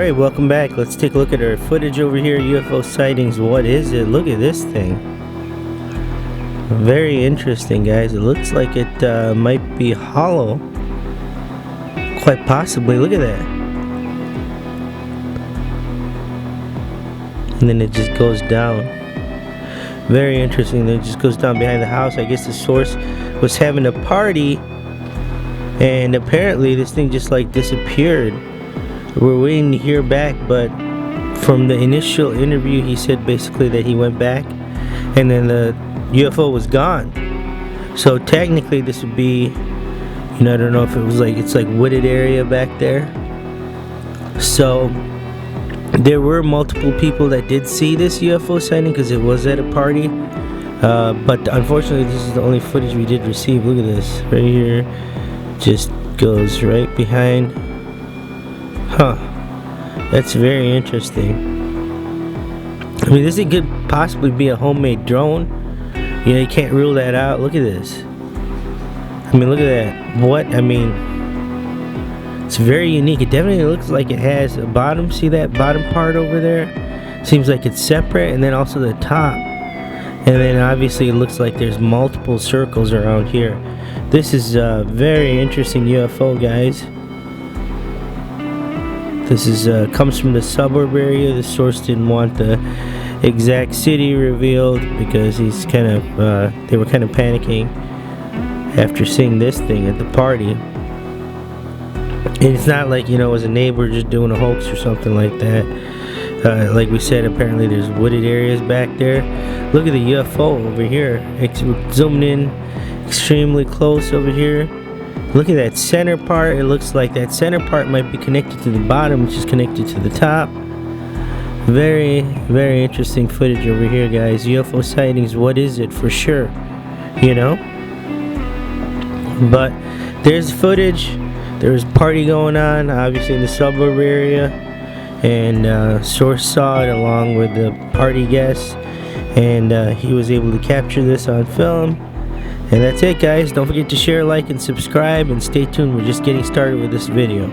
Alright, welcome back. Let's take a look at our footage over here. UFO sightings. What is it? Look at this thing. Very interesting, guys. It looks like it might be hollow. Quite possibly. Look at that. And then it just goes down. Very interesting. Then it just goes down behind the house. I guess the source was having a party, and apparently this thing just like disappeared. We're waiting to hear back, but from the initial interview he said basically that he went back and then the UFO was gone. So technically this would be, I don't know if it was like, it's like wooded area back there. So there were multiple people that did see this UFO sighting because it was at a party, but unfortunately this is the only footage we did receive. Look at this right here, just goes right behind. Huh, that's very interesting. I mean, this thing could possibly be a homemade drone. You can't rule that out. Look at this. I mean, look at that. What? I mean, it's very unique. It definitely looks like it has a bottom. See that bottom part over there? Seems like it's separate, and then also the top. And then obviously it looks like there's multiple circles around here. This is a very interesting UFO, guys. This is comes from the suburb area. The source didn't want the exact city revealed because he's kind of they were kind of panicking after seeing this thing at the party. And it's not like, it was a neighbor just doing a hoax or something like that. Like we said, apparently there's wooded areas back there. Look at the UFO over here. Zooming in extremely close over here. Look at that center part. It looks like that center part might be connected to the bottom, which is connected to the top. Very, very interesting footage over here, guys. UFO sightings, what is it for sure? But there's footage. There's a party going on, obviously in the suburb area. And source saw it along with the party guests. And he was able to capture this on film. And that's it, guys. Don't forget to share, like, and subscribe, and stay tuned. We're just getting started with this video.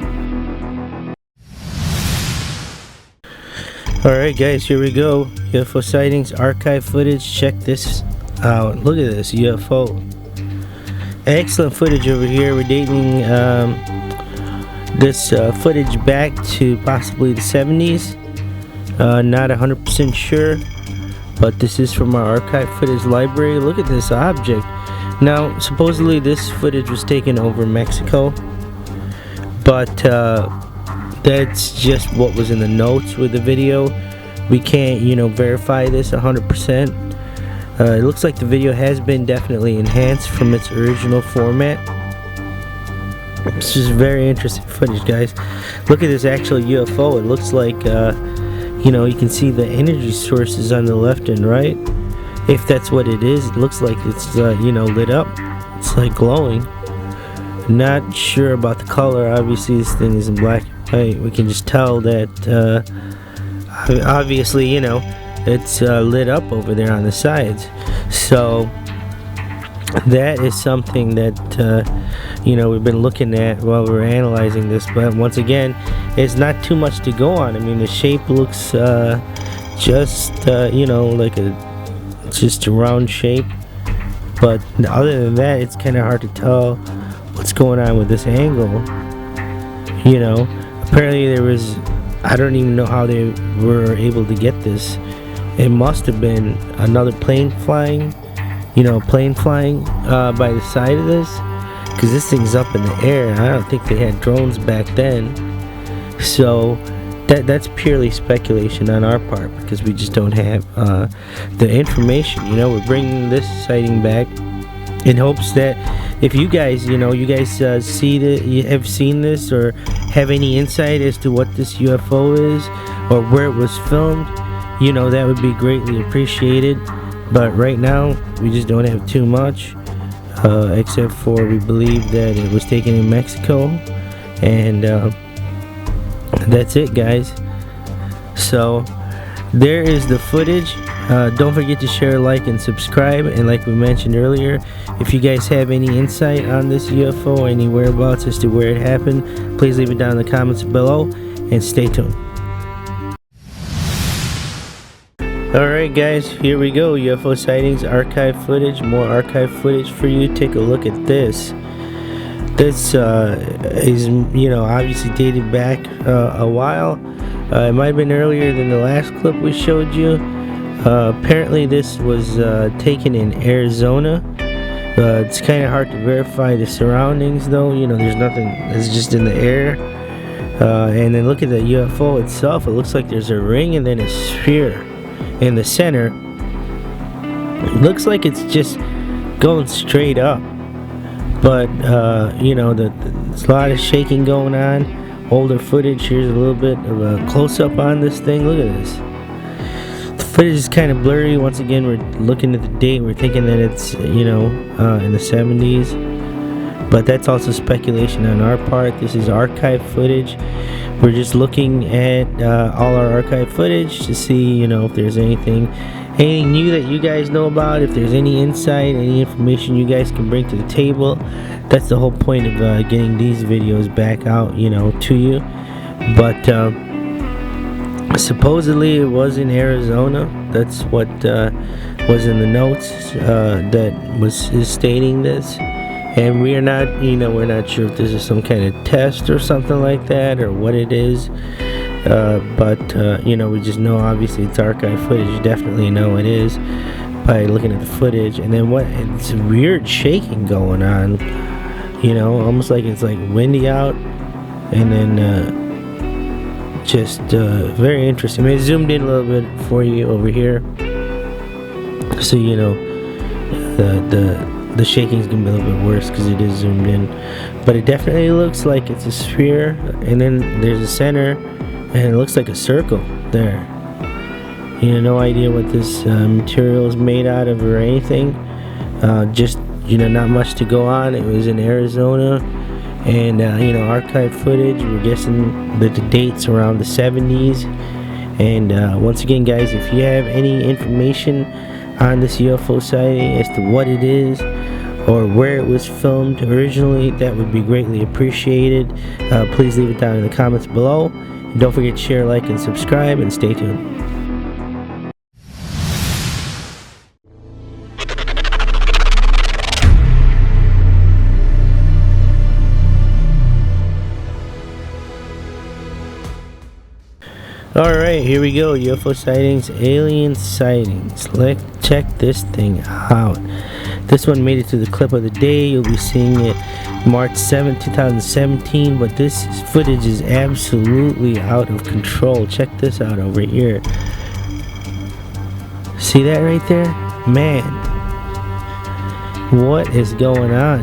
Alright, guys, here we go. UFO sightings archive footage. Check this out. Look at this UFO. Excellent footage over here. We're dating this footage back to possibly the 70s. Not 100% sure, but this is from our archive footage library. Look at this object. Now, supposedly this footage was taken over Mexico, but that's just what was in the notes with the video. We can't, verify this 100%. It looks like the video has been definitely enhanced from its original format. This is very interesting footage, guys. Look at this actual UFO. It looks like, you can see the energy sources on the left and right. If that's what it is, it looks like it's lit up. It's like glowing. Not sure about the color. Obviously this thing is in black and white. We can just tell that obviously it's lit up over there on the sides. So that is something that we've been looking at while we're analyzing this. But once again, it's not too much to go on. I mean, the shape looks just like just a round shape, but other than that, it's kind of hard to tell what's going on with this angle. Apparently there was, I don't even know how they were able to get this. It must have been another plane flying by the side of this, because this thing's up in the air. I don't think they had drones back then, so that's purely speculation on our part, because we just don't have the information. We're bringing this sighting back in hopes that if you guys, see that you have seen this or have any insight as to what this UFO is or where it was filmed, that would be greatly appreciated. But right now, we just don't have too much, except for we believe that it was taken in Mexico, and that's it, guys. So there is the footage. Don't forget to share, like, and subscribe. And like we mentioned earlier, if you guys have any insight on this UFO, any whereabouts as to where it happened, please leave it down in the comments below, and stay tuned. Alright guys, here we go. UFO sightings, archive footage, more archive footage for you. Take a look at this. This is, obviously dated back a while. It might have been earlier than the last clip we showed you. Apparently this was taken in Arizona. It's kind of hard to verify the surroundings though. There's nothing, it's just in the air. And then look at the UFO itself. It looks like there's a ring and then a sphere in the center. It looks like it's just going straight up, but there's a lot of shaking going on. Older footage. Here's a little bit of a close-up on this thing. Look at this. The footage is kind of blurry. Once again, we're looking at the date. We're thinking that it's in the 70s, but that's also speculation on our part. This is archive footage. We're just looking at all our archive footage to see, if there's anything new that you guys know about, if there's any insight, any information you guys can bring to the table. That's the whole point of getting these videos back out, to you. But supposedly it was in Arizona. That's what was in the notes that is stating this. And we're not sure if this is some kind of test or something like that, or what it is. But we just know obviously it's archive footage. You definitely know it is by looking at the footage. And then it's weird shaking going on, almost like it's like windy out. And then just very interesting. I zoomed in a little bit for you over here, so the shaking is gonna be a little bit worse because it is zoomed in. But it definitely looks like it's a sphere, and then there's a center, and it looks like a circle there. No idea what this material is made out of or anything. Just not much to go on. It was in Arizona, and archive footage. We're guessing that the date's around the 70s. And once again, guys, if you have any information on this UFO sighting as to what it is or where it was filmed originally, that would be greatly appreciated. Please leave it down in the comments below. And don't forget to share, like, and subscribe, and stay tuned. Alright, here we go. UFO sightings, alien sightings. Let's check this thing out. This one made it to the clip of the day. You'll be seeing it March 7th, 2017. But this footage is absolutely out of control. Check this out over here. See that right there? Man, what is going on,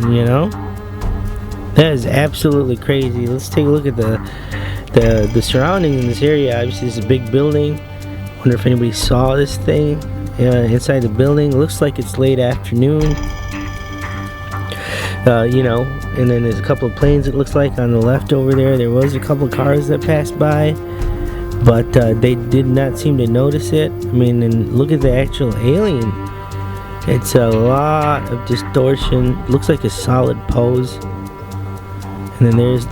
That is absolutely crazy. Let's take a look at the surrounding in this area. Obviously this is a big building. Wonder if anybody saw this thing inside the building. It looks like it's late afternoon, and then there's a couple of planes, it looks like, on the left over there. There was a couple of cars that passed by, but they did not seem to notice it. And look at the actual alien. It's a lot of distortion. Looks like a solid pose. And then there's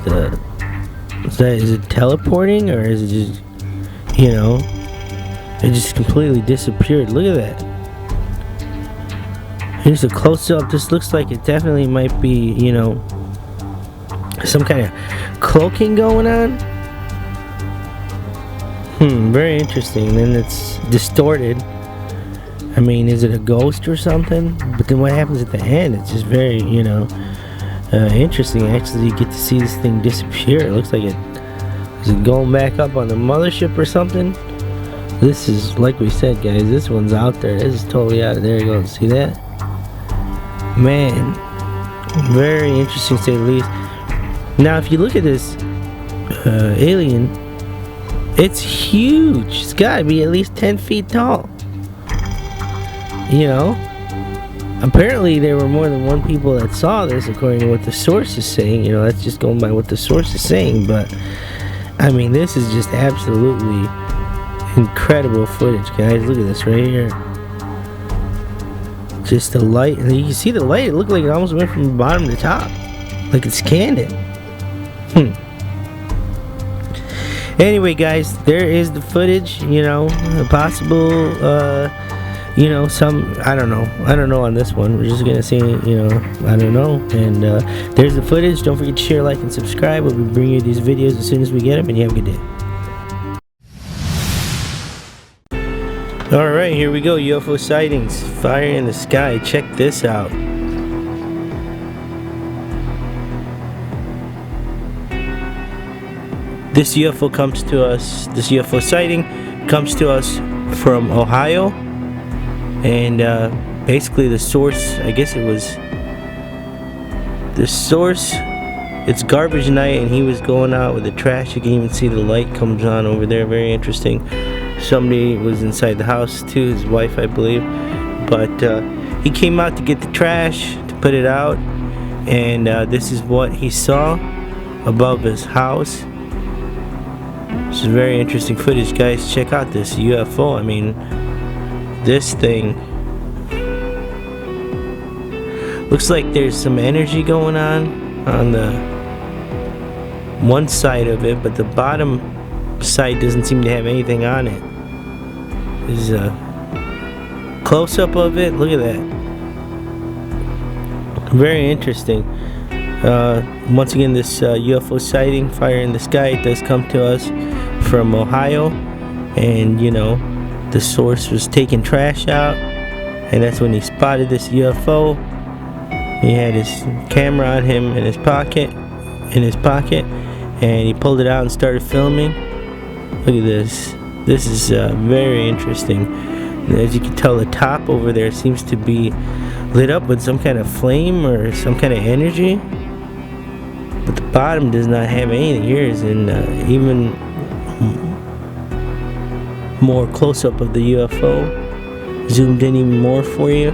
is it teleporting, or is it just, it just completely disappeared? Look at that. Here's a close-up. This looks like it definitely might be, some kind of cloaking going on. Very interesting. Then it's distorted. Is it a ghost or something? But then what happens at the end? It's just very, interesting. Actually, you get to see this thing disappear. It looks like is it going back up on the mothership or something? This is, like we said, guys, this one's out there. This is totally out of there. You go, see that? Man, very interesting to say the least. Now, if you look at this alien, it's huge. It's got to be at least 10 feet tall. Apparently there were more than one people that saw this, according to what the source is saying. That's just going by what the source is saying. But this is just absolutely incredible footage, guys. Look at this right here. Just the light. And you can see the light. It looked like it almost went from the bottom to the top, like it scanned it. Anyway, guys, there is the footage. You know, possible. You know, I don't know on this one. We're just gonna say, you know, I don't know. And there's the footage. Don't forget to share, like, and subscribe. We'll be bringing you these videos as soon as we get them. And you have a good day. All right, here we go. UFO sightings, fire in the sky. Check this out. This UFO comes to us. This UFO sighting comes to us from Ohio, and basically the source. I guess it was the source. It's garbage night, and he was going out with the trash. You can even see the light comes on over there. Very interesting. Somebody was inside the house too, his wife, I believe. But he came out to get the trash to put it out, and this is what he saw above his house. This is very interesting footage, guys. Check out this UFO. I mean, this thing looks like there's some energy going on the one side of it, but the bottom side doesn't seem to have anything on it. There's a close-up of it. Look at that. Very interesting. Once again, this UFO sighting, fire in the sky, it does come to us from Ohio, and you know, the source was taking trash out, and that's when he spotted this UFO. He had his camera on him in his pocket, and he pulled it out and started filming. Look at this. This is very interesting. And as you can tell, the top over there seems to be lit up with some kind of flame or some kind of energy, but the bottom does not have anything. Here's an even more close-up of the UFO, zoomed in even more for you.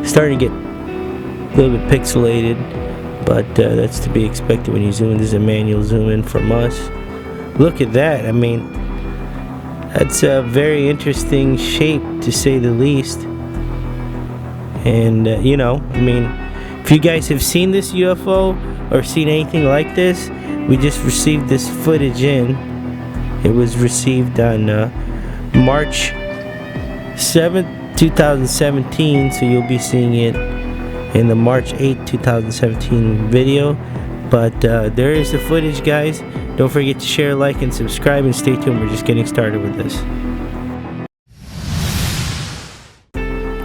Starting to get a little bit pixelated, but that's to be expected when you zoom in. This is a manual zoom in from us. Look at that. I mean, that's a very interesting shape, to say the least. And you know, I mean, if you guys have seen this UFO or seen anything like this, we just received this footage in. It was received on March 7th, 2017, so you'll be seeing it in the March 8th, 2017 video. But there is the footage, guys. Don't forget to share, like, and subscribe, and stay tuned. We're just getting started with this.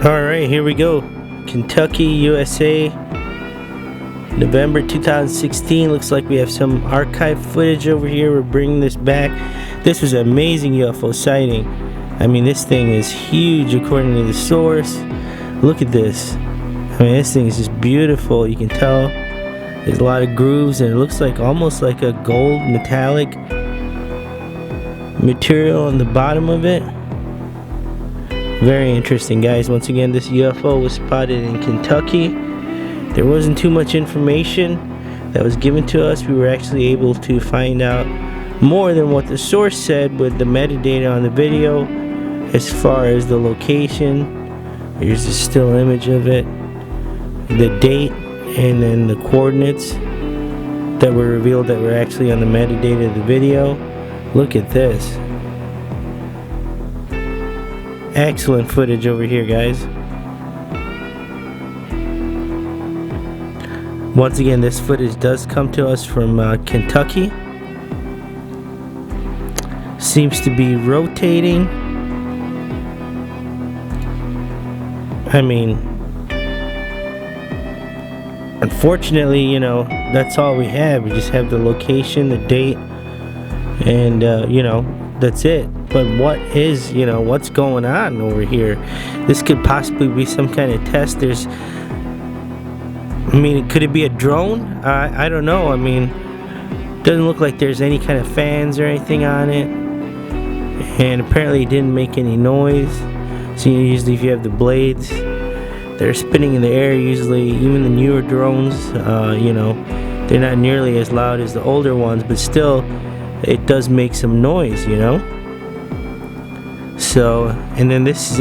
Alright, here we go. Kentucky, USA, November 2016. Looks like we have some archive footage over here. We're bringing this back. This was an amazing UFO sighting. I mean, this thing is huge according to the source. Look at this. I mean, this thing is just beautiful. You can tell there's a lot of grooves, and it looks like almost like a gold metallic material on the bottom of it. Very interesting, guys. Once again, this UFO was spotted in Kentucky. There wasn't too much information that was given to us. We were actually able to find out more than what the source said with the metadata on the video as far as the location. Here's a still image of it, the date, and then the coordinates that were revealed that were actually on the metadata of the video. Look at this. Excellent footage over here, guys. Once again, this footage does come to us from Kentucky. Seems to be rotating. I mean, unfortunately, you know, that's all we have. We just have the location, the date, and you know, that's it. But what is, you know, what's going on over here? This could possibly be some kind of test. There's, I mean, could it be a drone? I don't know. I mean, doesn't look like there's any kind of fans or anything on it, and apparently it didn't make any noise. So usually if you have the blades, they're spinning in the air. Usually even the newer drones, you know, they're not nearly as loud as the older ones, but still it does make some noise, you know. So, and then this is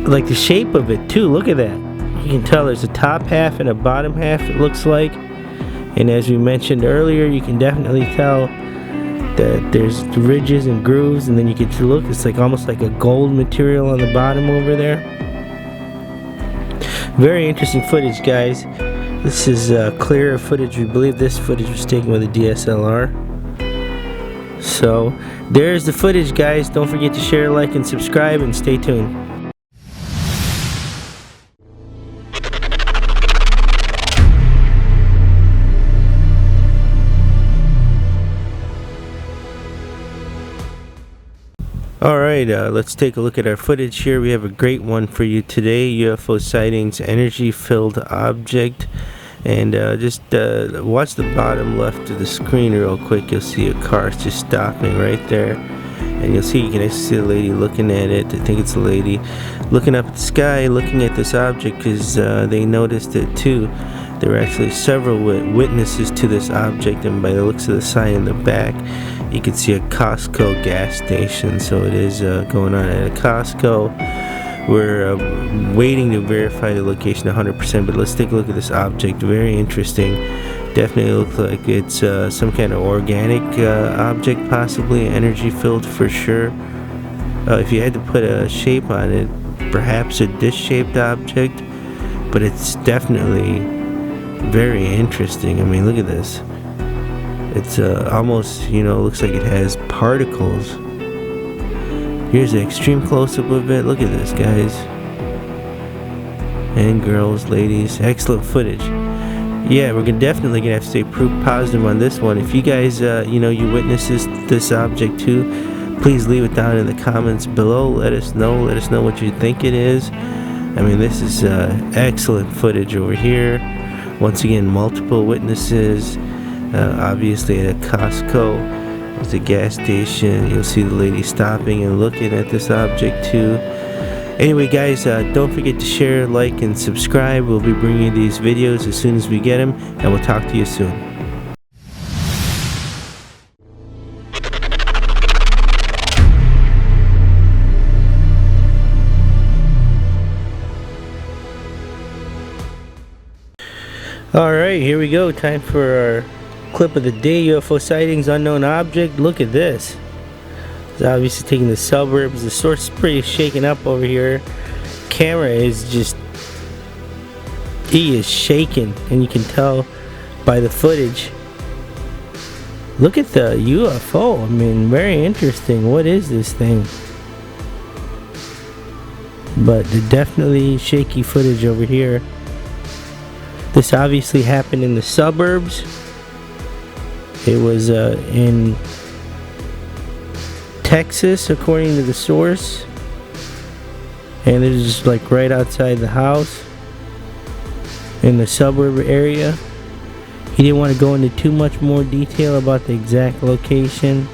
like the shape of it too. Look at that. You can tell there's a top half and a bottom half, it looks like. And as we mentioned earlier, you can definitely tell that there's ridges and grooves, and then you get to look, it's like almost like a gold material on the bottom over there. Very interesting footage, guys. This is clearer footage. We believe this footage was taken with a DSLR. So there's the footage, guys. Don't forget to share, like, and subscribe, and stay tuned. Alright, let's take a look at our footage here. We have a great one for you today. UFO Sightings Energy Filled Object. And just watch the bottom left of the screen real quick. You'll see a car just stopping right there. And you can actually see a lady looking at it. I think it's a lady looking up at the sky, looking at this object, because they noticed it too. There were actually several witnesses to this object, and by the looks of the sign in the back, you can see a Costco gas station. So it is going on at a Costco. We're waiting to verify the location 100%, but let's take a look at this object. Very interesting. Definitely looks like it's some kind of organic object, possibly energy filled for sure. If you had to put a shape on it, perhaps a dish-shaped object, but it's definitely very interesting. I mean, look at this. It's almost, looks like it has particles. Here's an extreme close-up of it. Look at this, guys. And girls, ladies. Excellent footage. Yeah, we're definitely going to have to stay proof positive on this one. If you guys, you witness this object too, please leave it down in the comments below. Let us know. Let us know what you think it is. I mean, this is excellent footage over here. Once again, multiple witnesses. Obviously at a Costco. There's a gas station. You'll see the lady stopping and looking at this object too. Anyway, guys, don't forget to share, like, and subscribe. We'll be bringing you these videos as soon as we get them, and we'll talk to you soon. Alright, here we go. Time for our clip of the day. UFO sightings, unknown object. Look at this. It's obviously taking the suburbs. The source is pretty shaken up over here. Camera is just, he is shaking, and you can tell by the footage. Look at the UFO. I mean, very interesting. What is this thing? But definitely shaky footage over here. This obviously happened in the suburbs. It was in Texas, according to the source, and it was just like right outside the house in the suburb area. He didn't want to go into too much more detail about the exact location.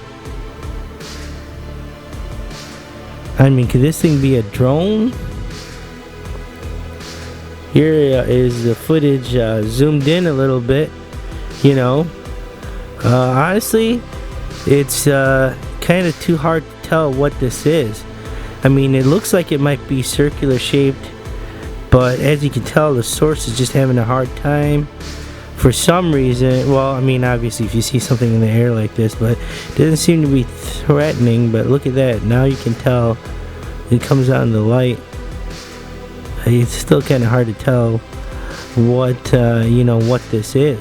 I mean, could this thing be a drone? Here is the footage zoomed in a little bit. Honestly, it's kind of too hard to tell what this is. I mean, it looks like it might be circular shaped, but as you can tell, the source is just having a hard time for some reason. Well, I mean, obviously if you see something in the air like this, but it doesn't seem to be threatening. But look at that. Now you can tell it comes out in the light. It's still kind of hard to tell what what this is.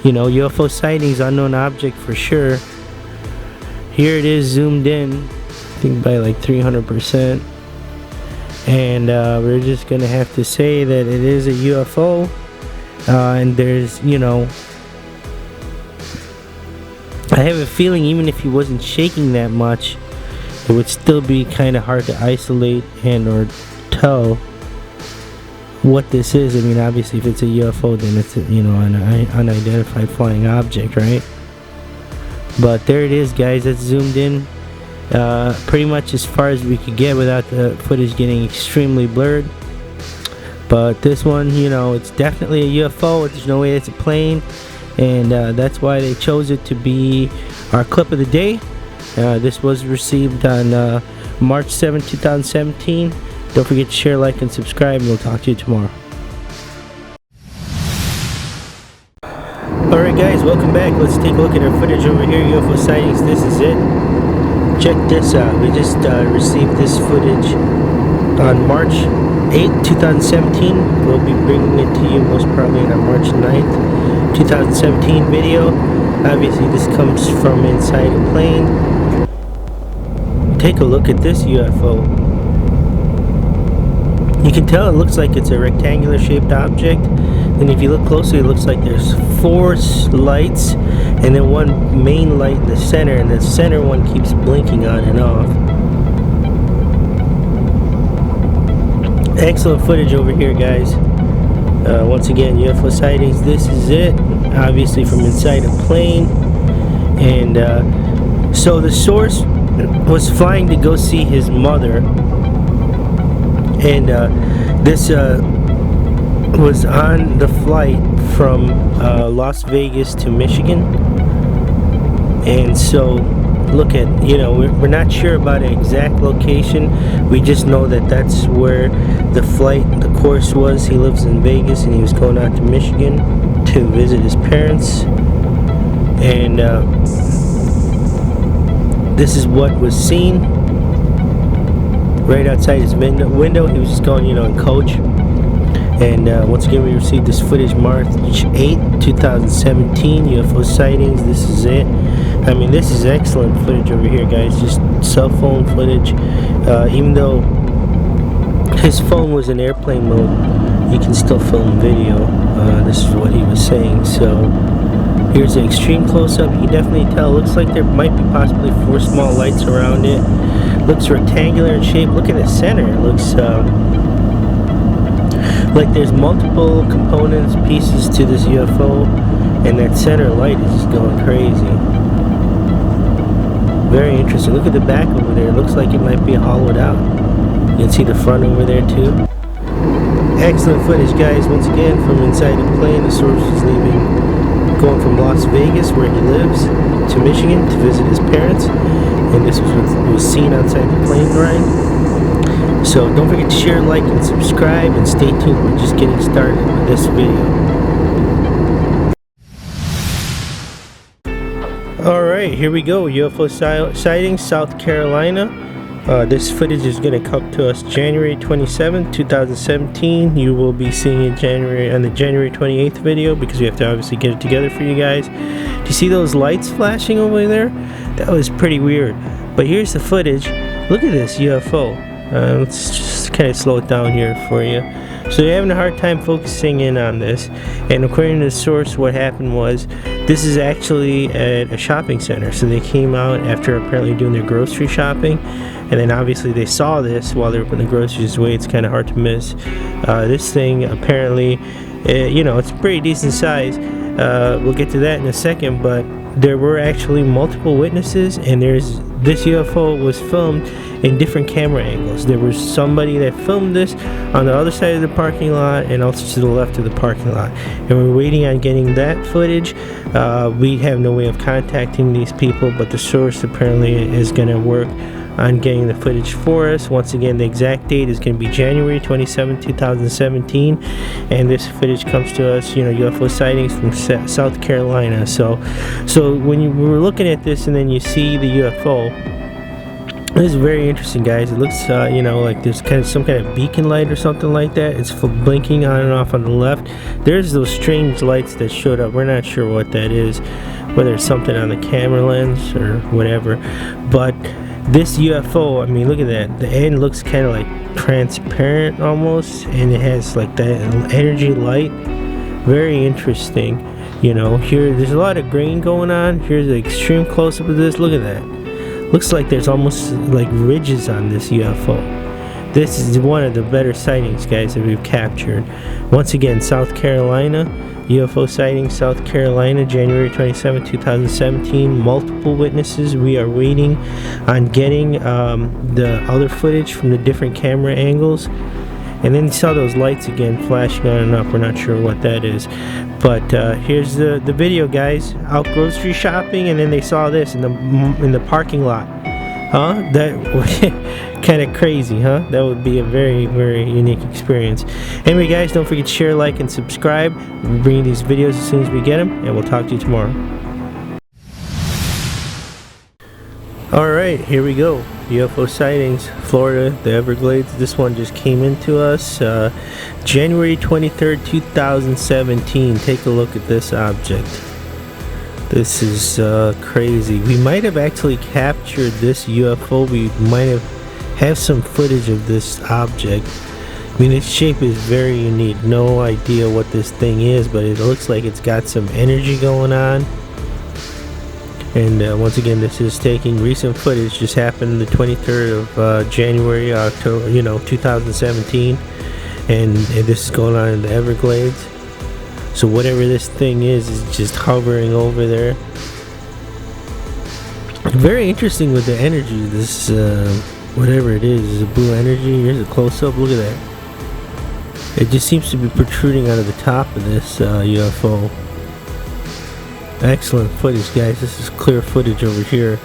UFO sightings, unknown object for sure. Here it is zoomed in, I think by like 300%, and we're just gonna have to say that it is a UFO, and there's I have a feeling even if he wasn't shaking that much, it would still be kind of hard to isolate and or tell what this is. I mean, obviously if it's a UFO, then it's an unidentified flying object, right? But there it is, guys. That's zoomed in pretty much as far as we could get without the footage getting extremely blurred. But this one, it's definitely a UFO. There's no way it's a plane, and that's why they chose it to be our clip of the day. This was received on March 7, 2017. Don't forget to share, like, and subscribe, and we'll talk to you tomorrow. Alright guys, welcome back. Let's take a look at our footage over here, UFO Sightings. This is it. Check this out. We just received this footage on March 8th, 2017. We'll be bringing it to you most probably on March 9th, 2017 video. Obviously this comes from inside a plane. Take a look at this UFO. You can tell it looks like it's a rectangular shaped object, and if you look closely it looks like there's 4 lights and then one main light in the center, and the center one keeps blinking on and off. Excellent footage over here guys. Once again, UFO Sightings, this is it, obviously from inside a plane. And so the source was flying to go see his mother, and this was on the flight from Las Vegas to Michigan. And so look at, we're not sure about an exact location. We just know that that's where the course was. He lives in Vegas and he was going out to Michigan to visit his parents. And this is what was seen right outside his window. He was just going, in coach. And once again, we received this footage March 8th, 2017, UFO Sightings. This is it. I mean, this is excellent footage over here, guys. Just cell phone footage. Even though his phone was in airplane mode, you can still film video. This is what he was saying. So here's an extreme close-up. You can definitely tell. Looks like there might be possibly 4 small lights around it. Looks rectangular in shape. Look at the center. It looks like there's multiple components, pieces to this UFO, and that center light is just going crazy. Very interesting. Look at the back over there. It looks like it might be hollowed out. You can see the front over there too. Excellent footage, guys. Once again, from inside the plane, the source is going from Las Vegas, where he lives, to Michigan to visit his parents. And this was what was seen outside the plane ride. So don't forget to share, like, and subscribe, and stay tuned. We're just getting started with this video. Alright, here we go. UFO Sightings, South Carolina. This footage is going to come to us January 27th, 2017. You will be seeing it on the January 28th video, because we have to obviously get it together for you guys. Do you see those lights flashing over there? That was pretty weird. But here's the footage. Look at this UFO. Let's just kind of slow it down here for you. So you're having a hard time focusing in on this, and according to the source, what happened was this is actually at a shopping center. So they came out after apparently doing their grocery shopping, and then obviously they saw this while they were putting the groceries away. It's kind of hard to miss. This thing apparently, it's a pretty decent size. We'll get to that in a second, but there were actually multiple witnesses, and this UFO was filmed in different camera angles. There was somebody that filmed this on the other side of the parking lot and also to the left of the parking lot, and we're waiting on getting that footage. We have no way of contacting these people, but the source apparently is going to work on getting the footage for us. Once again, the exact date is going to be January 27, 2017, and this footage comes to us, UFO Sightings from South Carolina. So when we were looking at this and then you see the UFO, this is very interesting, guys. It looks like there's some kind of beacon light or something like that. It's blinking on and off on the left. There's those strange lights that showed up. We're not sure what that is, whether it's something on the camera lens or whatever, but this UFO, I mean, look at that. The end looks kind of like transparent almost, and it has like that energy light. Very interesting. Here there's a lot of grain going on. Here's an extreme close-up of this. Look at that. Looks like there's almost like ridges on this UFO. This is one of the better sightings, guys, that we've captured. Once again, South Carolina. UFO Sightings, South Carolina, January 27, 2017. Multiple witnesses. We are waiting on getting the other footage from the different camera angles. And then you saw those lights again flashing on and up. We're not sure what that is. But here's the video, guys. Out grocery shopping, and then they saw this in the parking lot Huh? That kind of crazy, huh? That would be a very, very unique experience. Anyway, guys, don't forget to share, like, and subscribe. We'll bring you these videos as soon as we get them, and we'll talk to you tomorrow. Alright, here we go. UFO sightings, Florida, the Everglades. This one just came into us January 23rd, 2017. Take a look at this object. This is crazy. We might have actually captured this UFO. We might have some footage of this object. I mean, its shape is very unique. No idea what this thing is, but it looks like it's got some energy going on. And once again, this is taking recent footage. Just happened the 23rd of January, October, 2017, and this is going on in the Everglades. So whatever this thing is just hovering over there. Very interesting with the energy. This whatever it is a blue energy. Here's a close-up. Look at that. It just seems to be protruding out of the top of this UFO. Excellent footage, guys. This is clear footage over here.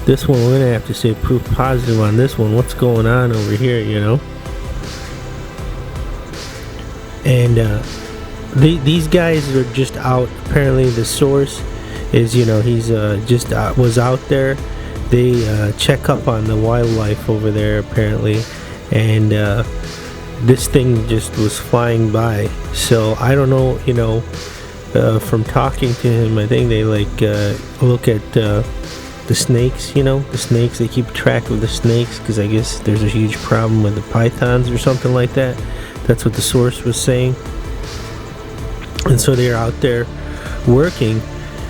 This one, we're gonna have to say proof positive on this one. What's going on over here, And these guys are just out. Apparently the source is, he's just was out there. They check up on the wildlife over there apparently, and this thing just was flying by. So I don't know, from talking to him, I think they look at the snakes, the snakes. They keep track of the snakes because I guess there's a huge problem with the pythons or something like that. That's what the source was saying. And so they're out there working.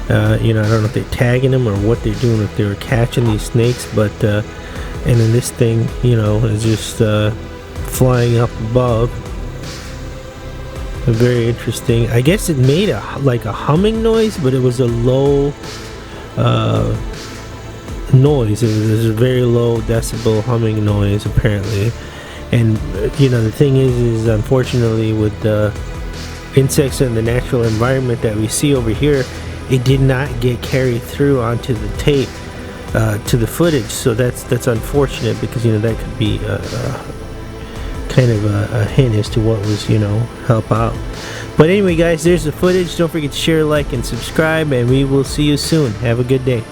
I don't know if they're tagging them or what they're doing, if they were catching these snakes, but and then this thing, is just flying up above. Very interesting. I guess it made a humming noise, but it was a low noise. It was a very low decibel humming noise apparently. And the thing is unfortunately with the insects in the natural environment that we see over here, it did not get carried through onto the tape to the footage. So that's unfortunate because that could be kind of a hint as to what was help out. But anyway, guys, there's the footage. Don't forget to share, like, and subscribe, and we will see you soon. Have a good day.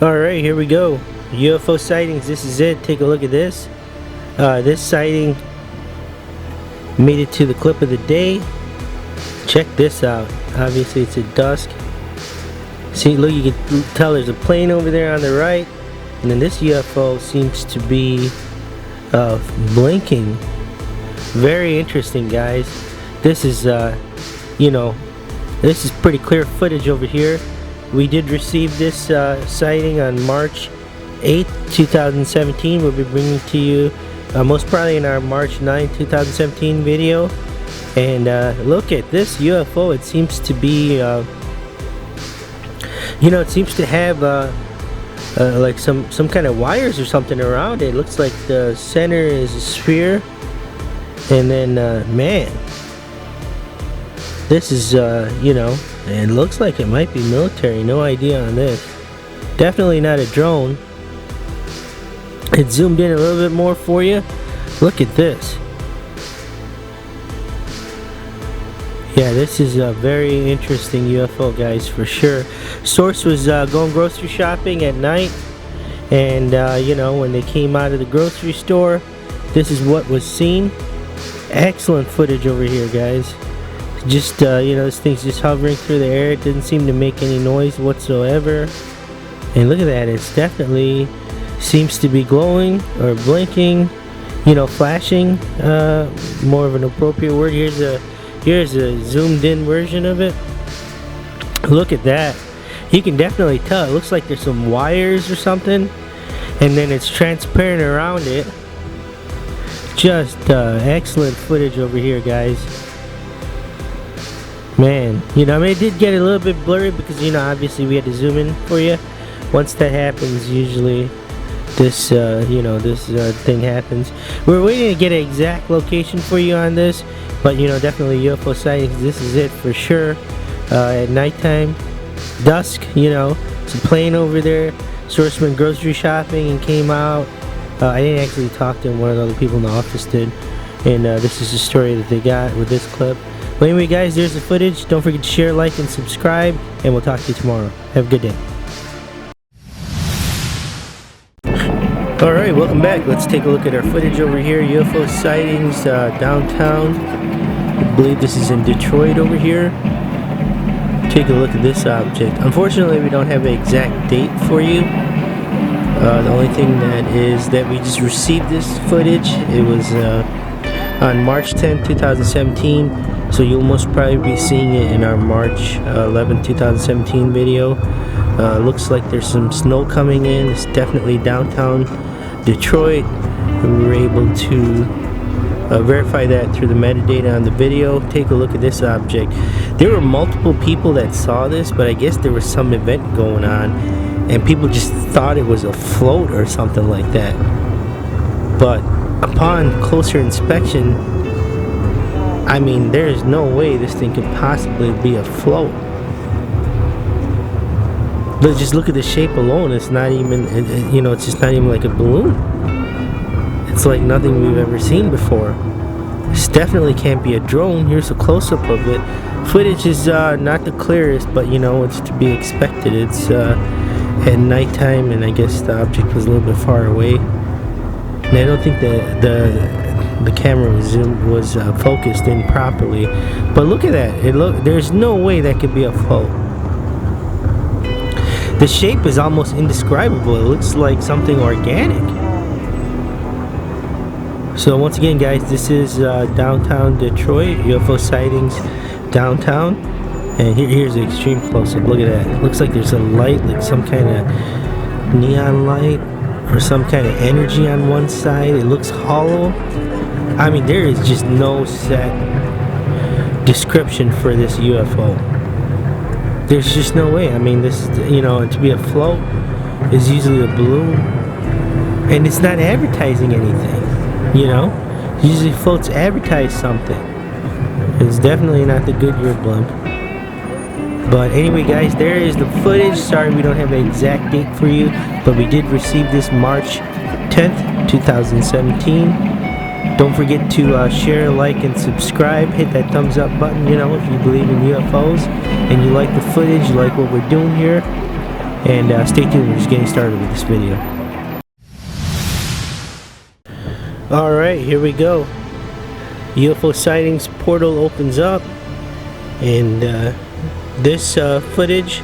Alright, here we go. UFO sightings. This is it. Take a look at this. This sighting made it to the clip of the day. Check this out. Obviously it's at dusk. See, look, you can tell there's a plane over there on the right, and then this UFO seems to be blinking. Very interesting, guys. This is this is pretty clear footage over here. We did receive this sighting on March 8th, 2017. We'll be bringing to you most probably in our March 9th, 2017 video. And look at this UFO. It seems to be, it seems to have like some kind of wires or something around it. It looks like the center is a sphere. And then, man, this is, it looks like it might be military. No idea on this. Definitely not a drone. It zoomed in a little bit more for you. Look at this. Yeah, this is a very interesting UFO, guys, for sure. Source was going grocery shopping at night, and when they came out of the grocery store, this is what was seen. Excellent footage over here, guys. Just this thing's just hovering through the air. It didn't seem to make any noise whatsoever. And look at that. It's definitely seems to be glowing or blinking, flashing. More of an appropriate word. Here's a zoomed in version of it. Look at that. You can definitely tell. It looks like there's some wires or something, and then it's transparent around it. Just excellent footage over here, guys. Man, it did get a little bit blurry because obviously we had to zoom in for you. Once that happens, usually this thing happens. We're waiting to get an exact location for you on this, but definitely UFO sightings. This is it for sure. At nighttime, dusk, it's a plane over there. Source went grocery shopping and came out. I didn't actually talk to him, one of the other people in the office did, and this is the story that they got with this clip. But anyway guys, there's the footage. Don't forget to share, like, and subscribe, and we'll talk to you tomorrow. Have a good day. Alright, welcome back. Let's take a look at our footage over here. UFO sightings downtown. I believe this is in Detroit over here. Take a look at this object. Unfortunately, we don't have an exact date for you. The only thing that is that we just received this footage. It was on March 10, 2017. So you'll most probably be seeing it in our March 11, 2017 video. Looks like there's some snow coming in. It's definitely downtown Detroit. We were able to verify that through the metadata on the video. Take a look at this object. There were multiple people that saw this, but I guess there was some event going on and people just thought it was a float or something like that. But upon closer inspection, I mean, there is no way this thing could possibly be a float. But just look at the shape alone. It's not even, it's just not even like a balloon. It's like nothing we've ever seen before. This definitely can't be a drone. Here's a close-up of it. Footage is not the clearest, but it's to be expected. It's at nighttime, and I guess the object was a little bit far away. And I don't think the camera was focused in properly. But look at that. There's no way that could be a float. The shape is almost indescribable. It looks like something organic. So once again guys, this is downtown Detroit, UFO sightings downtown, and here's the extreme close-up. Look at that. It looks like there's a light, like some kind of neon light or some kind of energy on one side. It looks hollow. I mean, there is just no set description for this UFO. There's just no way. I mean, this, to be a float is usually a balloon, and it's not advertising anything. Usually floats advertise something. It's definitely not the Goodyear blimp. But anyway guys, there is the footage. Sorry we don't have an exact date for you, but we did receive this March 10th, 2017. Don't forget to share, like, and subscribe. Hit that thumbs up button, if you believe in UFOs and you like the footage, you like what we're doing here. And stay tuned, we're just getting started with this video. Alright, here we go. UFO sightings portal opens up, and this footage,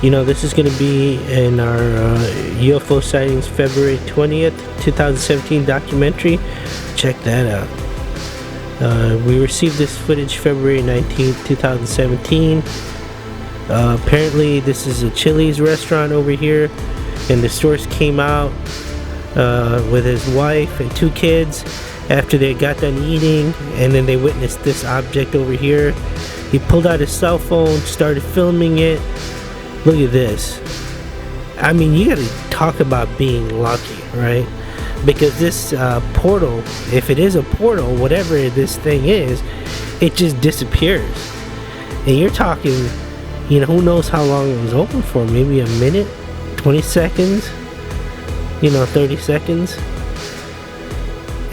this is going to be in our UFO sightings February 20th, 2017 documentary. Check that out. We received this footage February 19th, 2017. Apparently this is a Chili's restaurant over here, and the source came out with his wife and 2 kids after they got done eating, and then they witnessed this object over here. He pulled out his cell phone, started filming it. Look at this. I mean, you gotta talk about being lucky, right? Because this portal, if it is a portal, whatever this thing is, it just disappears. And you're talking, who knows how long it was open for? Maybe a minute, 20 seconds, 30 seconds.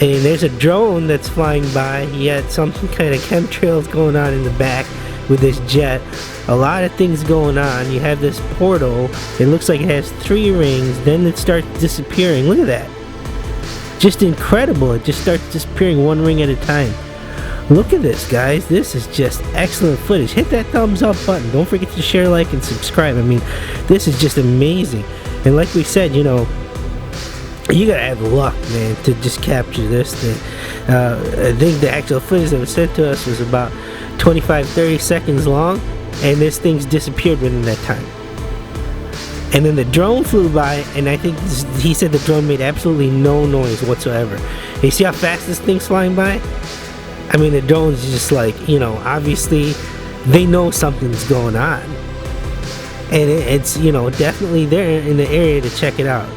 And there's a drone that's flying by. He had some kind of chemtrails going on in the back with this jet. A lot of things going on. You have this portal. It looks like it has 3 rings. Then it starts disappearing. Look at that. Just incredible. It just starts disappearing 1 ring at a time. Look at this, guys. This is just excellent footage. Hit that thumbs up button. Don't forget to share, like, and subscribe. I mean, this is just amazing. And like we said, you gotta have luck, man, to just capture this thing. I think the actual footage that was sent to us was about 25-30 seconds long, and this thing's disappeared within that time. And then the drone flew by, and I think he said the drone made absolutely no noise whatsoever. You see how fast this thing's flying by? I mean, the drone's just like, obviously they know something's going on, and it's definitely there in the area to check it out.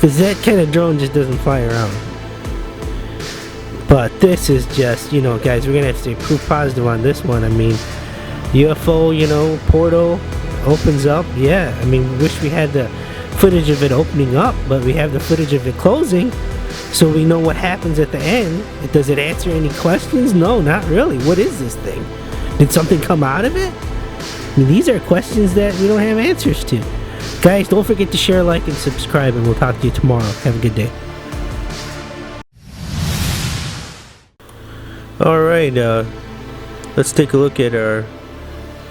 because that kind of drone just doesn't fly around. But this is just, you know, guys, we're gonna have to stay proof positive on this one. I mean, UFO, you know, portal opens up. Yeah, I mean, we wish we had the footage of it opening up, but we have the footage of it closing, so we know what happens at the end. Does it answer any questions? No, not really. What is this thing? Did something come out of it? I mean, these are questions that we don't have answers to. Guys, don't forget to share, like, and subscribe, and we'll talk to you tomorrow. Have a good day. Alright, let's take a look at our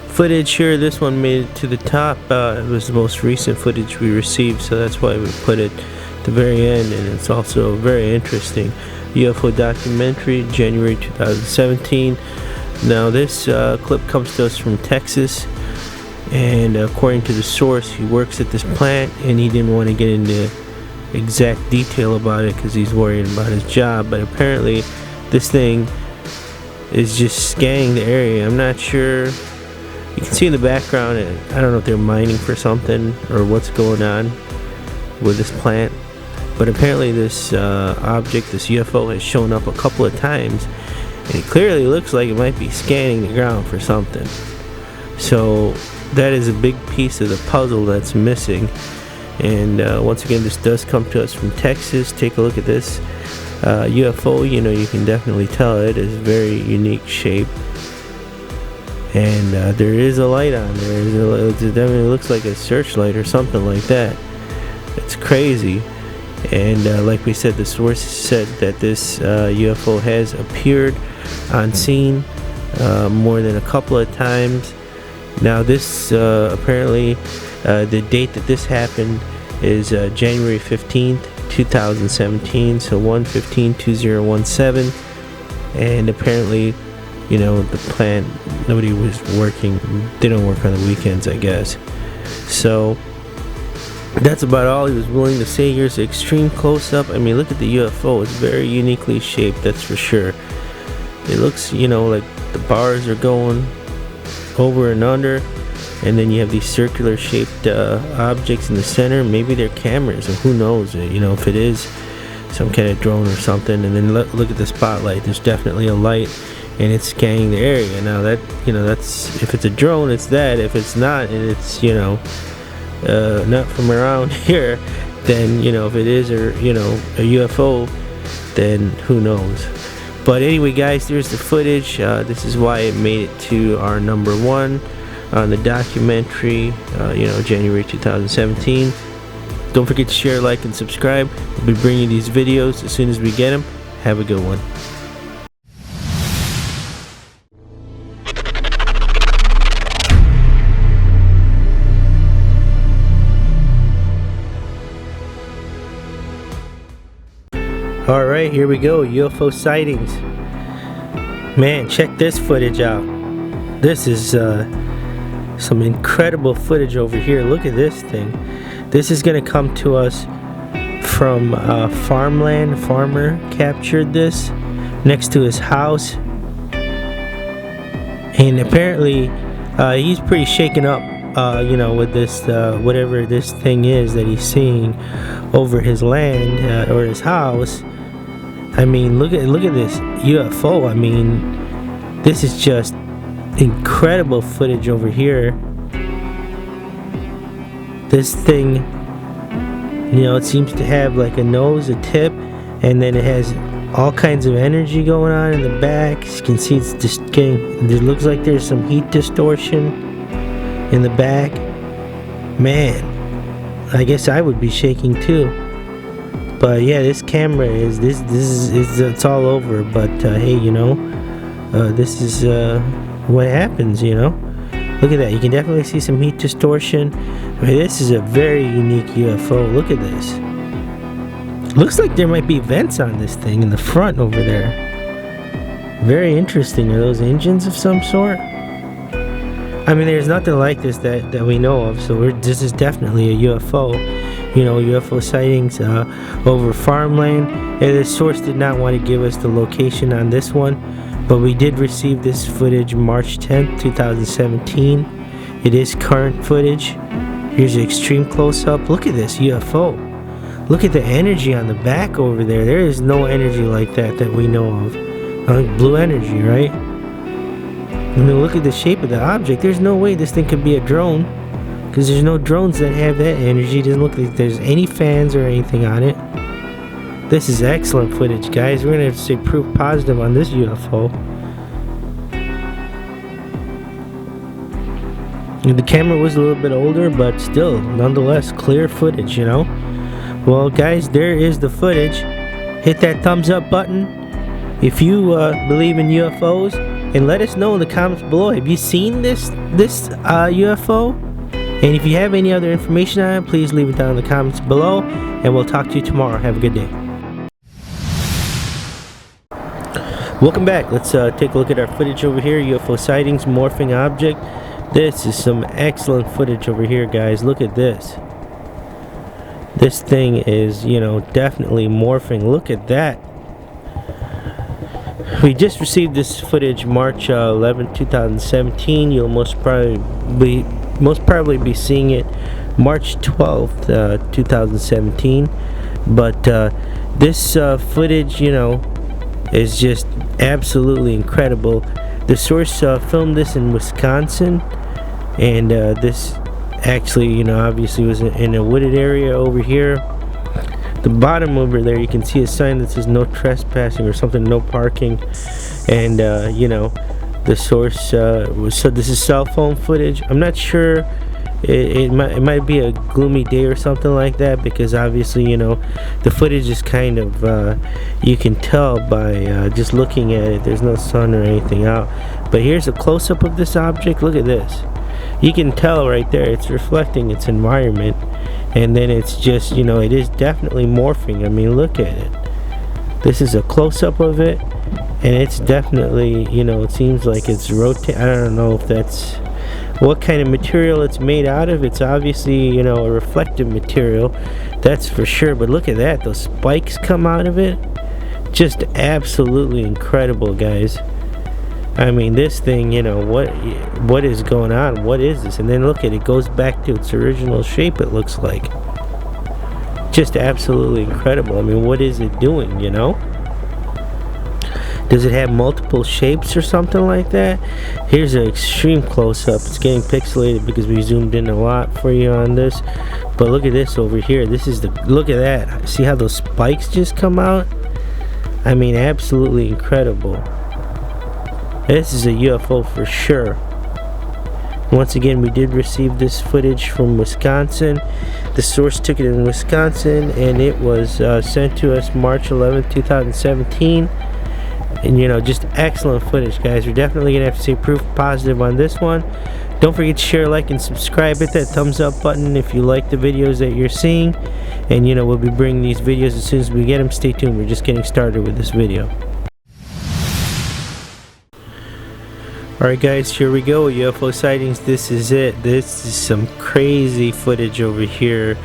footage here. This one made it to the top. It was the most recent footage we received, so that's why we put it at the very end, and it's also very interesting. UFO Documentary January 2017. Now this clip comes to us from Texas, and according to the source, he works at this plant, and he didn't want to get into exact detail about it because he's worried about his job, but apparently this thing is just scanning the area. I'm not sure. You can see in the background, I don't know if they're mining for something or what's going on with this plant, but apparently this object, this UFO, has shown up a couple of times, and it clearly looks like it might be scanning the ground for something. So that is a big piece of the puzzle that's missing. And once again, this does come to us from Texas. Take a look at this UFO. You know, you can definitely tell it is very unique shape, and there is a light on there. It definitely looks like a searchlight or something like that. It's crazy. And like we said, the source said that this UFO has appeared on scene more than a couple of times. Now this apparently the date that this happened is January 15th 2017, so 1/15/2017, and apparently, you know, the plant, nobody was working. They don't work on the weekends, I guess. So that's about all he was willing to say. Here's an extreme close-up. I mean, look at the UFO. It's very uniquely shaped, that's for sure. It looks, you know, like the bars are going over and under, and then you have these circular shaped objects in the center. Maybe they're cameras, and who knows, you know, if it is some kind of drone or something. And then look at the spotlight. There's definitely a light, and it's scanning the area. Now that, you know, that's, if it's a drone, it's that. If it's not, and it's, you know, not from around here, then, you know, if it is, or, you know, a UFO, then who knows. But anyway, guys, there's the footage. This is why it made it to our #1 on the documentary, you know, January 2017. Don't forget to share, like, and subscribe. We'll be bringing these videos as soon as we get them. Have a good one. Alright, here we go. UFO sightings. Man, check this footage out. This is some incredible footage over here. Look at this thing. This is going to come to us from Farmland. Farmer captured this next to his house, and apparently he's pretty shaken up, you know, with this whatever this thing is that he's seeing over his land or his house. I mean, look at this UFO. I mean, this is just incredible footage over here. This thing, you know, it seems to have like a nose, a tip, and then it has all kinds of energy going on in the back. You can see it's just getting, it looks like there's some heat distortion in the back. Man, I guess I would be shaking too. But yeah, this camera is it's all over. But hey, you know, this is what happens, you know. Look at that. You can definitely see some heat distortion. I mean, this is a very unique UFO. Look at this. Looks like there might be vents on this thing in the front over there. Very interesting. Are those engines of some sort? I mean, there's nothing like this that we know of, so this is definitely a UFO. You know, UFO sightings over Farmland. And the source did not want to give us the location on this one, but we did receive this footage March 10th, 2017. It is current footage. Here's an extreme close-up. Look at this UFO. Look at the energy on the back over there. There is no energy like that we know of. Like blue energy, right? I mean, look at the shape of the object. There's no way this thing could be a drone, because there's no drones that have that energy. It doesn't look like there's any fans or anything on it. This is excellent footage, guys. We're gonna have to say proof positive on this UFO. The camera was a little bit older, but still, nonetheless, clear footage, you know? Well, guys, there is the footage. Hit that thumbs up button if you believe in UFOs, and let us know in the comments below. Have you seen this UFO? And if you have any other information on it, please leave it down in the comments below, and we'll talk to you tomorrow. Have a good day. Welcome back. Let's take a look at our footage over here. UFO sightings, morphing object. This is some excellent footage over here, guys. Look at this. This thing is, you know, definitely morphing. Look at that. We just received this footage March 11, 2017. You'll most probably be seeing it March 12th, 2017. But this footage, you know, is just absolutely incredible. The source filmed this in Wisconsin, and this actually, you know, obviously was in a wooded area over here. The bottom over there, you can see a sign that says no trespassing or something, no parking. And you know, the source so this is cell phone footage. I'm not sure, it might be a gloomy day or something like that, because obviously, you know, the footage is kind of you can tell by just looking at it, there's no sun or anything out. But here's a close-up of this object. Look at this. You can tell right there it's reflecting its environment, and then it's just, you know, it is definitely morphing. I mean, look at it. This is a close-up of it, and it's definitely, you know, it seems like it's rotating. I don't know if that's what kind of material it's made out of. It's obviously, you know, a reflective material, that's for sure. But look at that, those spikes come out of it. Just absolutely incredible, guys. I mean, this thing, you know, what is going on? What is this? And then look at it, goes back to its original shape, it looks like. Just absolutely incredible. I mean, what is it doing, you know? Does it have multiple shapes or something like that? Here's an extreme close-up. It's getting pixelated because we zoomed in a lot for you on this. But look at this over here. This is the, look at that. See how those spikes just come out? I mean, absolutely incredible. This is a UFO for sure. Once again, we did receive this footage from Wisconsin. The source took it in Wisconsin, and it was sent to us March 11, 2017. And, you know, just excellent footage, guys. We're definitely gonna have to say proof positive on this one. Don't forget to share, like, and subscribe. Hit that thumbs up button if you like the videos that you're seeing. And, you know, we'll be bringing these videos as soon as we get them. Stay tuned. We're just getting started with this video. Alright, guys, here we go. UFO sightings. This is it. This is some crazy footage over here.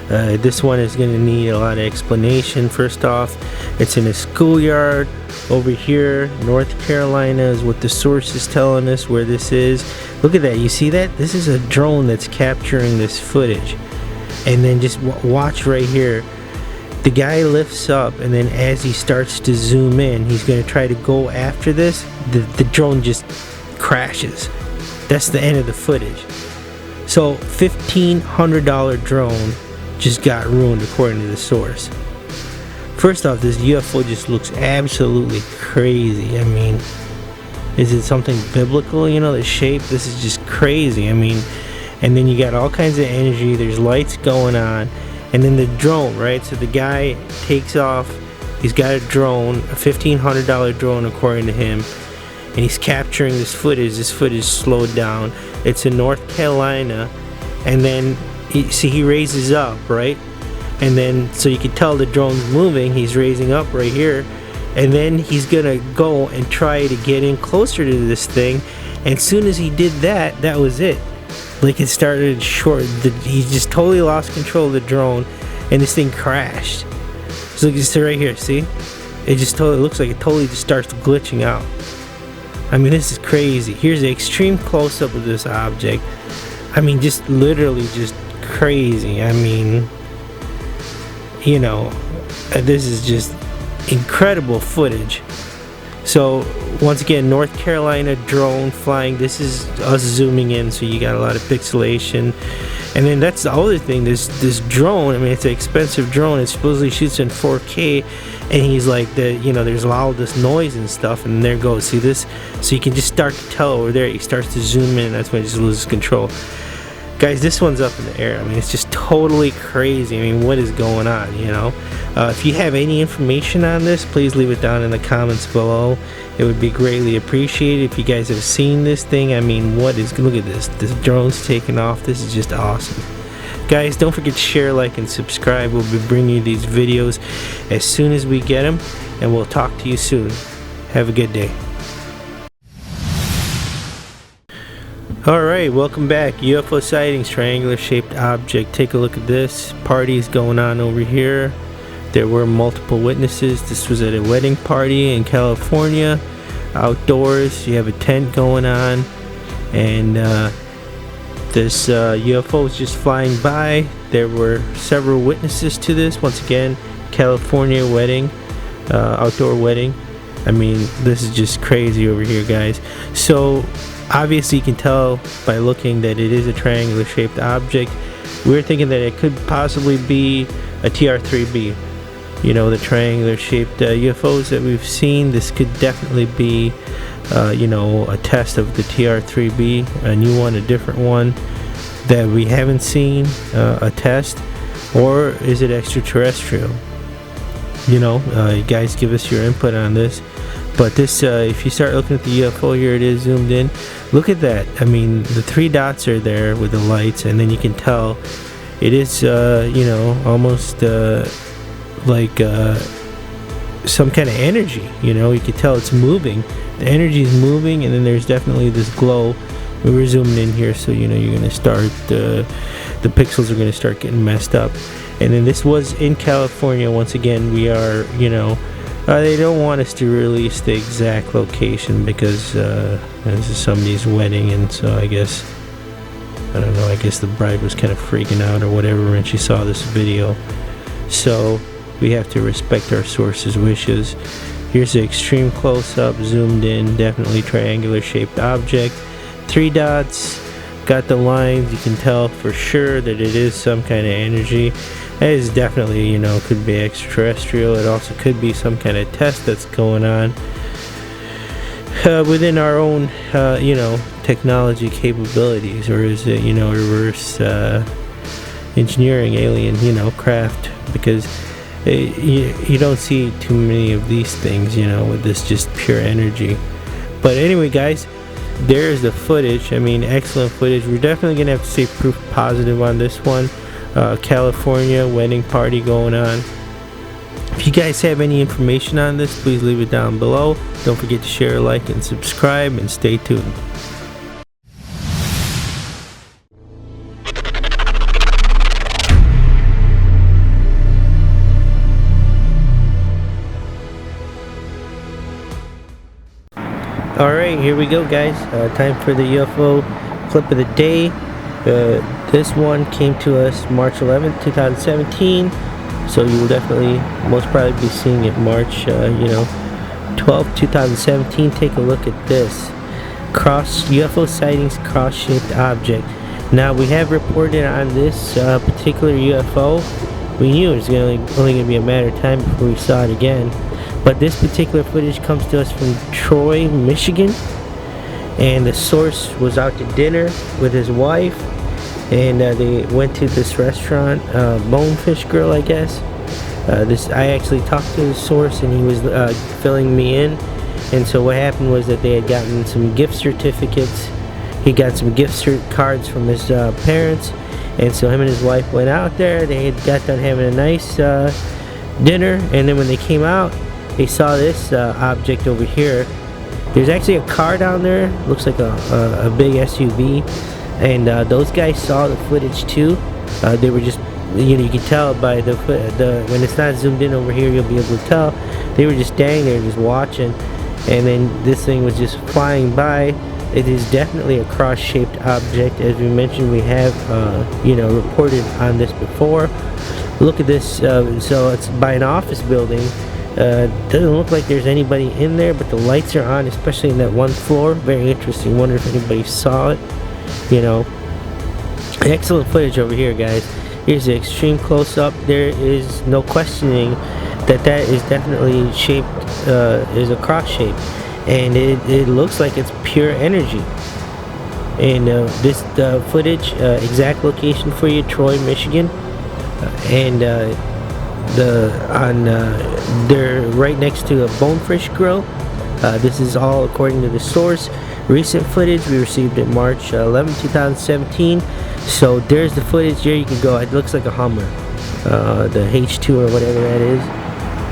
This one is going to need a lot of explanation. First off, it's in a schoolyard over here. North Carolina is what the source is telling us where this is. Look at that. You see that? This is a drone that's capturing this footage. And then just watch right here. The guy lifts up, and then as he starts to zoom in, he's going to try to go after this. The drone just crashes. That's the end of the footage. So $1,500 drone just got ruined according to the source. First off, this UFO just looks absolutely crazy. I mean, is it something biblical? You know, the shape, this is just crazy. I mean, and then you got all kinds of energy, there's lights going on, and then the drone, right? So the guy takes off, he's got a drone, a $1,500 drone according to him, and he's capturing this footage. This footage slowed down. It's in North Carolina, and then he raises up, right? And then so you can tell the drone's moving. He's raising up right here, and then he's gonna go and try to get in closer to this thing. And as soon as he did that, that was it. Like, it started short. He just totally lost control of the drone, and this thing crashed. So you can see right here. See, it just totally looks like it totally just starts glitching out. I mean, this is crazy. Here's the extreme close-up of this object. I mean, just literally just crazy. I mean, you know, this is just incredible footage. So once again, North Carolina drone flying. This is us zooming in, so you got a lot of pixelation. And then that's the other thing, this drone, I mean, it's an expensive drone. It supposedly shoots in 4K, and he's like, there's all this noise and stuff, and there goes, see this? So you can just start to tell over there, he starts to zoom in, that's when he just loses control. Guys, this one's up in the air. I mean, it's just totally crazy. I mean, what is going on, you know? If you have any information on this, please leave it down in the comments below. It would be greatly appreciated if you guys have seen this thing. I mean, look at this. This drone's taking off. This is just awesome. Guys, don't forget to share, like, and subscribe. We'll be bringing you these videos as soon as we get them, and we'll talk to you soon. Have a good day. Alright, welcome back. UFO sightings, triangular shaped object. Take a look at this. Party's going on over here. There were multiple witnesses. This was at a wedding party in California. Outdoors, you have a tent going on. And this UFO was just flying by. There were several witnesses to this. Once again, California wedding, outdoor wedding. I mean, this is just crazy over here, guys. So obviously you can tell by looking that it is a triangular shaped object. We're thinking that it could possibly be a TR-3B. You know, the triangular shaped UFOs that we've seen. This could definitely be you know, a test of the TR-3B, a new one, a different one that we haven't seen, a test. Or is it extraterrestrial? You know, you guys give us your input on this. But this, if you start looking at the UFO, here it is zoomed in. Look at that. I mean, the 3 dots are there with the lights, and then you can tell it is, you know, almost like some kind of energy. You know, you can tell it's moving. The energy is moving, and then there's definitely this glow. We were zooming in here, so you know you're gonna start. The pixels are gonna start getting messed up. And then this was in California. Once again, we are, you know. They don't want us to release the exact location because this is somebody's wedding, and so I guess, I don't know, I guess the bride was kind of freaking out or whatever when she saw this video. So we have to respect our sources' wishes. Here's the extreme close-up, zoomed in, definitely triangular shaped object. 3 dots, got the lines, you can tell for sure that it is some kind of energy. It is definitely, you know, could be extraterrestrial. It also could be some kind of test that's going on within our own, you know, technology capabilities. Or is it, you know, reverse engineering, alien, you know, craft? Because you don't see too many of these things, you know, with this just pure energy. But anyway, guys, there's the footage. I mean, excellent footage. We're definitely going to have to say proof positive on this one. California wedding party going on. If you guys have any information on this, please leave it down below. Don't forget to share, like, and subscribe, and stay tuned. Alright, here we go, guys. Time for the UFO clip of the day. This one came to us March 11th, 2017, so you will definitely most probably be seeing it March, you know, 12th, 2017. Take a look at this UFO sightings cross-shaped object. Now, we have reported on this particular UFO. We knew it was only going to be a matter of time before we saw it again, but this particular footage comes to us from Troy, Michigan, and the source was out to dinner with his wife. And they went to this restaurant, Bonefish Grill, I guess. I actually talked to the source, and he was filling me in. And so what happened was that they had gotten some gift certificates. He got some gift cards from his parents, and so him and his wife went out there. They had got done having a nice dinner, and then when they came out, they saw this object over here. There's actually a car down there. Looks like a big SUV. And those guys saw the footage too. They were just, you know, you can tell by the when it's not zoomed in over here, you'll be able to tell. They were just standing there, just watching, and then this thing was just flying by. It is definitely a cross-shaped object. As we mentioned, we have, you know, reported on this before. Look at this. So it's by an office building. Doesn't look like there's anybody in there, but the lights are on, especially in that one floor. Very interesting. Wonder if anybody saw it. You know, excellent footage over here, guys. Here's the extreme close-up. There is no questioning that is definitely shaped, is a cross shape, and it looks like it's pure energy. And this footage, exact location for you, Troy, Michigan, and they're right next to a bonefish grill. This is all according to the source. Recent footage we received in March 11, 2017. So there's the footage. There you can go. It looks like a Hummer, the H2 or whatever that is,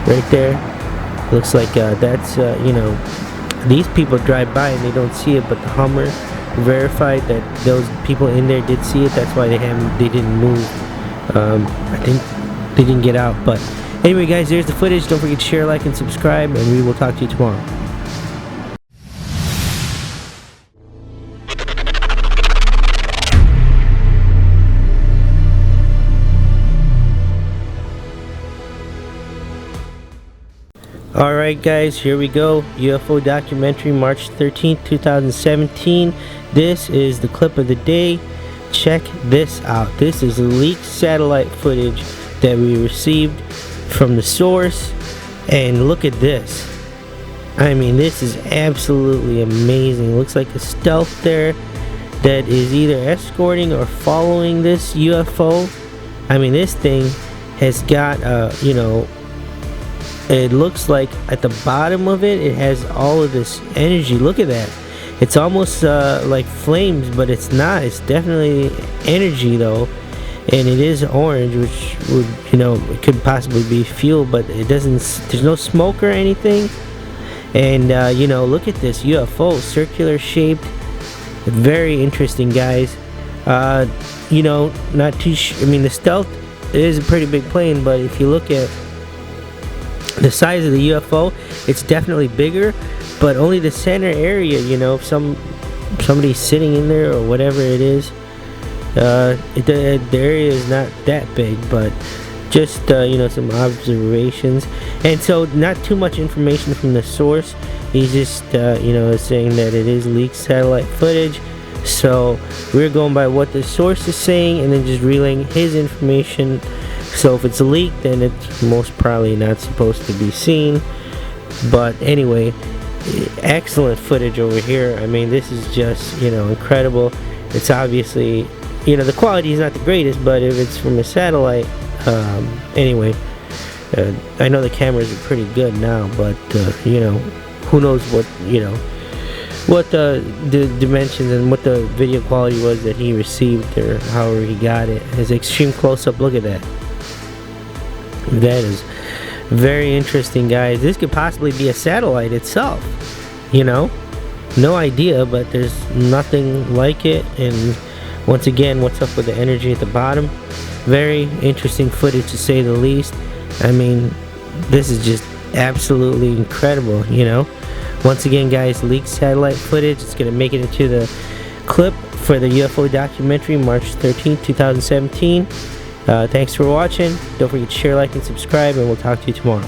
right there. Looks like that's you know, these people drive by and they don't see it, but the Hummer verified that those people in there did see it. That's why they didn't move. I think they didn't get out. But anyway, guys, there's the footage. Don't forget to share, like, and subscribe, and we will talk to you tomorrow. Alright, guys, here we go. UFO Documentary March 13th, 2017. This is the clip of the day. Check this out. This is leaked satellite footage that we received from the source, and look at this. I mean, this is absolutely amazing. Looks like a stealth there that is either escorting or following this UFO. I mean, this thing has got you know, it looks like at the bottom of it, it has all of this energy. Look at that. It's almost like flames, but it's not. It's definitely energy though, and it is orange, which would, you know, it could possibly be fuel, but it doesn't. There's no smoke or anything. And you know, look at this UFO, circular shaped. Very interesting, guys. You know, not too. I mean, the Stealth is a pretty big plane, but if you look at the size of the UFO, it's definitely bigger, but only the center area, you know, somebody's sitting in there or whatever it is. The area is not that big, but just you know, some observations. And so not too much information from the source. He's just you know, saying that it is leaked satellite footage, so we're going by what the source is saying and then just relaying his information. So if it's leaked, then it's most probably not supposed to be seen. But anyway, excellent footage over here. I mean, this is just, you know, incredible. It's obviously, you know, the quality is not the greatest, but if it's from a satellite, anyway, I know the cameras are pretty good now, but you know, who knows what, you know, what the dimensions and what the video quality was that he received, or however he got it. His extreme close-up, look at that. That is very interesting, guys. This could possibly be a satellite itself, you know, no idea, but there's nothing like it. And once again, what's up with the energy at the bottom? Very interesting footage, to say the least. I mean, this is just absolutely incredible, you know. Once again, guys, leaked satellite footage. It's gonna make it into the clip for the UFO documentary March 13th, 2017. Thanks for watching. Don't forget to share, like, and subscribe, and we'll talk to you tomorrow.